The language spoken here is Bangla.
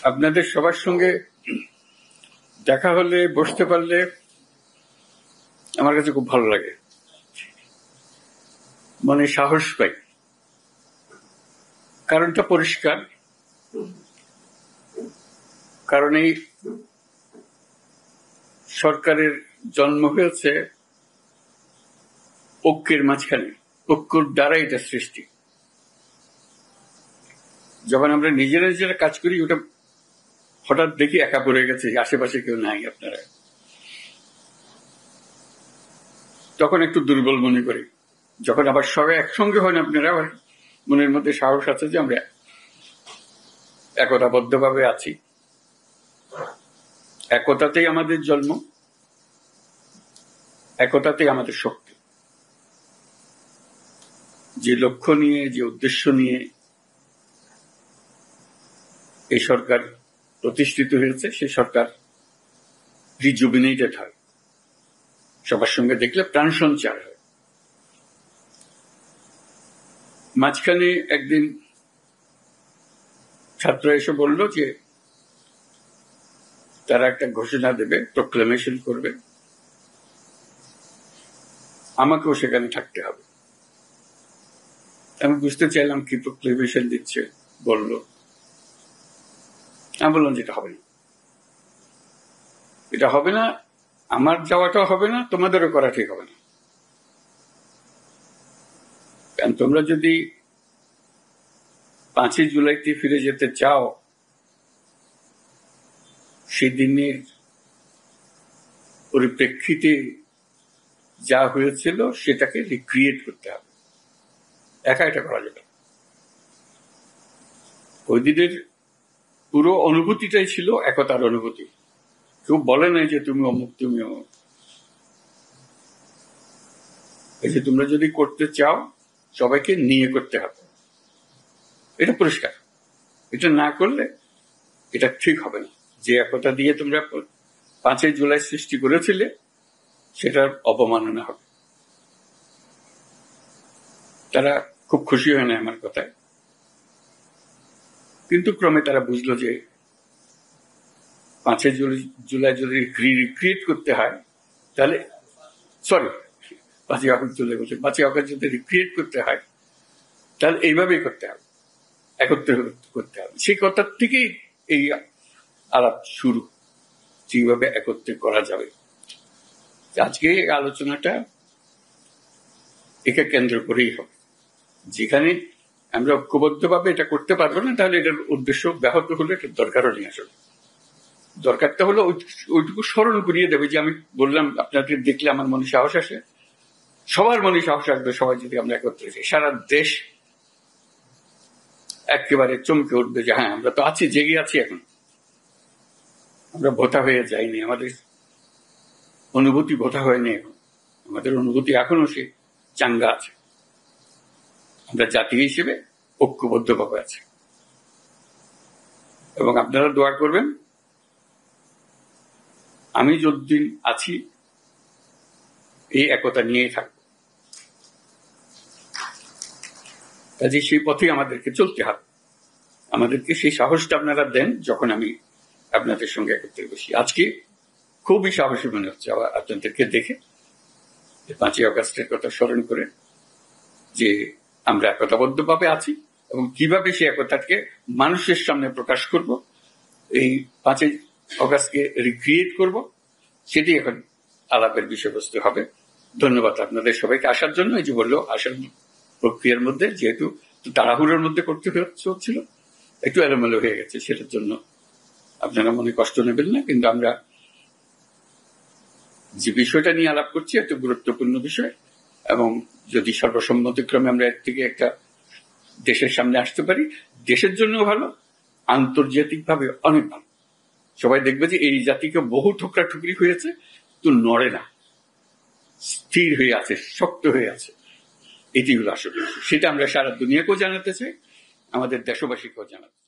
আপনাদের সবার সঙ্গে দেখা হলে, বসতে পারলে আমার কাছে খুব ভালো লাগে, মনে সাহস পাই। কারণটা পরিষ্কার, কারণ এই সরকারের জন্ম হয়েছে ঐক্যের মাঝখানে, ঐক্যর দ্বারা এটা সৃষ্টি। যখন আমরা নিজেরা নিজেরা কাজ করি, ওটা হঠাৎ দেখি একা পড়ে গেছে, আশেপাশে কেউ নাই আপনারা, তখন একটু দুর্বল মনে করি। যখন আবার সবাই একসঙ্গে হন আপনারা, আবার মনের মধ্যে সাহস আছে যে আমরা একতাবদ্ধভাবে আছি। একতাতেই আমাদের জন্ম, একতাতেই আমাদের শক্তি। যে লক্ষ্য নিয়ে, যে উদ্দেশ্য নিয়ে এই সরকার প্রতিষ্ঠিত হয়েছে, সেই সরকার রিজুভিনেটেড হয়, সবার সঙ্গে দেখলে প্রাণ সঞ্চার হয়। মাঝখানে একদিন ছাত্র এসে বলল যে তারা একটা ঘোষণা দেবে, প্রোক্লেমেশন করবে, আমাকেও সেখানে থাকতে হবে। আমি বুঝতে চাইলাম কি প্রোক্লেমেশন দিচ্ছে, বলল। আমি বললাম যে এটা হবে না, এটা হবে না, আমার যাওয়াটাও হবে না, তোমাদেরও করা ঠিক হবে না। কারণ তোমরা যদি 5ই জুলাইতে ফিরে যেতে চাও, সেদিনের পরিপ্রেক্ষিতে যা হয়েছিল সেটাকে রিক্রিয়েট করতে হবে, একা এটা করা যাবে। ওই দিনের পুরো অনুভূতিটাই ছিল একতার অনুভূতি। কেউ বলে নাই যে তুমি অমুক, তুমি অমুক। এই যে তোমরা যদি করতে চাও, সবাইকে নিয়ে করতে হবে, এটা পরিষ্কার। এটা না করলে এটা ঠিক হবে না। যে একতা দিয়ে তোমরা 5ই জুলাই সৃষ্টি করেছিলে, সেটার অবমাননা হবে। তারা খুব খুশি হয় না আমার কথায়, কিন্তু ক্রমে তারা বুঝলো যে 5ই জুলাই যদি রিক্রিয়েট করতে হয়, তাহলে 5ই আগস্ট জুলাই বলছে, 5ই আগস্ট যদি রিক্রিয়েট করতে হয়, তাহলে এইভাবেই করতে হবে, একত্রে করতে হবে। সেই কথার থেকেই এই আলাপ শুরু, যেভাবে একত্রে করা যাবে। আজকে এই আলোচনাটা একে কেন্দ্র করেই হবে। যেখানে আমরা ঐক্যবদ্ধভাবে এটা করতে পারবো না, তাহলে এটার উদ্দেশ্য ব্যাহত হলে এটার দরকারও নেই। আসলে দরকারটা হলো ওইটুকু স্মরণ করিয়ে দেবে যে আমি বললাম, আপনাদের দেখলে আমার মনে সাহস আসে, সবার মনে সাহস আসবে। সবাই যদি আমরা একত্রে যাই, সারা দেশ একেবারে চমকে উঠবে যে হ্যাঁ, আমরা তো আছি, জেগে আছি, এখন আমরা ভোতা হয়ে যাইনি, আমাদের অনুভূতি ভোতা হয়নি, এখন আমাদের অনুভূতি এখনো সে চাঙ্গা আছে। আমরা জাতি হিসেবে ঐক্যবদ্ধভাবে আছে। এবং আপনারা দোয়া করবেন, আমি যতদিন আছি এই একতা নিয়েই থাকবো। কাজে সেই পথে আমাদেরকে চলতে হবে। আমাদেরকে সেই সাহসটা আপনারা দেন যখন আমি আপনাদের সঙ্গে একত্রে বসি। আজকে খুবই সাহসী মনে হচ্ছে আপনাদেরকে দেখে, 5ই আগস্টের কথা স্মরণ করে, যে আমরা একতাবদ্ধভাবে আছি এবং কিভাবে সেই একতাকে মানুষের সামনে প্রকাশ করব, এই 5ই আগস্টকে রিক্রিয়েট করব, সেটি এখন আলাপের বিষয়বস্তু হবে। ধন্যবাদ আপনাদের সবাইকে আসার জন্য। এই যে বললো, আসার প্রক্রিয়ার মধ্যে যেহেতু তাড়াহুড়োর মধ্যে করতে হচ্ছিল, একটু এলোমেলো হয়ে গেছে, সেটার জন্য আপনারা মনে কষ্ট নেবেন না। কিন্তু আমরা যে বিষয়টা নিয়ে আলাপ করছি একটা গুরুত্বপূর্ণ বিষয়, এবং যদি সর্বসম্মতিক্রমে আমরা এর থেকে একটা দেশের সামনে আসতে পারি, দেশের জন্য ভালো, আন্তর্জাতিকভাবে অনেক ভালো। সবাই দেখবে যে এই জাতিকে বহু ঠোকরা ঠুকরি হয়েছে, তো নড়ে না, স্থির হয়ে আছে, শক্ত হয়ে আছে। এটি হলো আসলে, সেটা আমরা সারা দুনিয়াকেও জানাতে চাই, আমাদের দেশবাসীকেও জানাতে চাই।